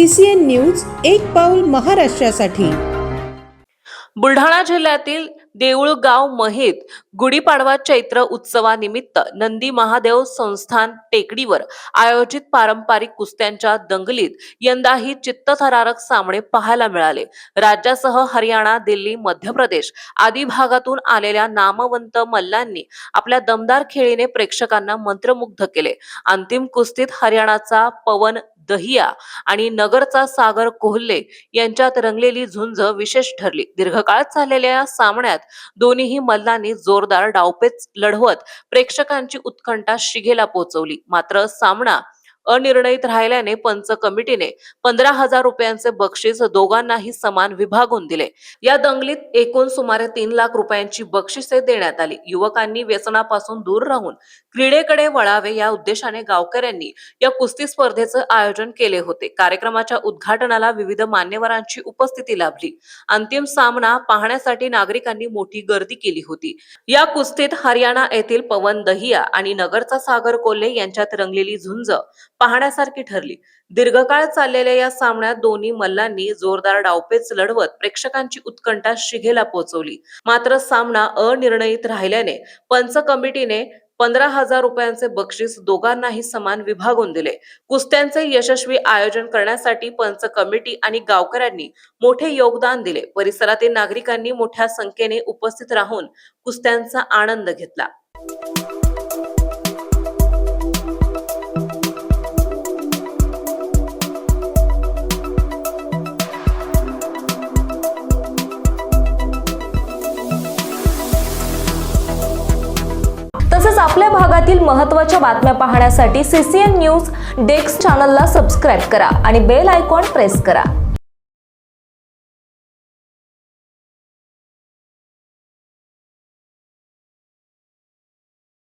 CCN news एक पाऊल महाराष्ट्रासाठी। बुलढाणा जिल्ह्यातील देऊळगाव महेत गुढीपाडवा चैत्र उत्सवानिमित्त नंदी महादेव संस्थान टेकडीवर आयोजित पारंपरिक कुस्त्यांच्या दंगलीत यंदाही चित्तथरारक सामने पाहायला मिळाले। राज्यासह हरियाणा, दिल्ली, मध्य प्रदेश आदी भागातून आलेल्या नामवंत मल्लांनी आपल्या दमदार खेळीने प्रेक्षकांना मंत्रमुग्ध केले। अंतिम कुस्तीत हरियाणाचा पवन दहिया आणि नगरचा सागर कोल्हे यांच्यात रंगलेली झुंज विशेष ठरली। दीर्घकाळ चाललेल्या या सामन्यात दोन्ही मल्लांनी जोरदार डावपेच लढवत प्रेक्षकांची उत्कंठा शिगेला पोहोचवली। मात्र सामना अनिर्णित राहिल्याने पंच कमिटीने 15,000 रुपयांचे बक्षीस दोघांनाही समान विभागून दिले। या दंगलीत एकूण सुमारे 3 लाख रुपयांची बक्षिसे देण्यात आली। युवकांनी व्यसनापासून दूर राहून क्रीडेकडे वळावे या उद्देशाने गावकऱ्यांनी या कुस्ती स्पर्धेचे आयोजन केले होते। कार्यक्रमाच्या उद्घाटनाला विविध मान्यवरांची उपस्थिती लाभली। अंतिम सामना पाहण्यासाठी नागरिकांनी मोठी गर्दी केली होती। या कुस्तीत हरियाणा येथील पवन दहिया आणि नगरचा सागर कोल्हे यांच्यात रंगलेली झुंज पाहण्यासारखी ठरली। दीर्घकाळ चाललेल्या या सामन्यात दोन्ही मल्लांनी जोरदार डावपेच लढवत प्रेक्षकांची उत्कंठा शिगेला पोहोचवली। मात्र सामना अनिर्णित राहिल्याने पंच कमिटीने 15,000 रुपयांचे बक्षीस दोघांनाही समान विभागून दिले। कुस्त्यांचे यशस्वी आयोजन करण्यासाठी पंच कमिटी आणि गावकऱ्यांनी मोठे योगदान दिले। परिसरातील नागरिकांनी मोठ्या संख्येने उपस्थित राहून कुस्त्यांचा आनंद घेतला। तसेच आपल्या भागातील महत्त्वाच्या बातम्या पाहण्यासाठी CCN न्यूज डेस्क चॅनलला सबस्क्राइब करा आणि बेल आयकॉन प्रेस करा।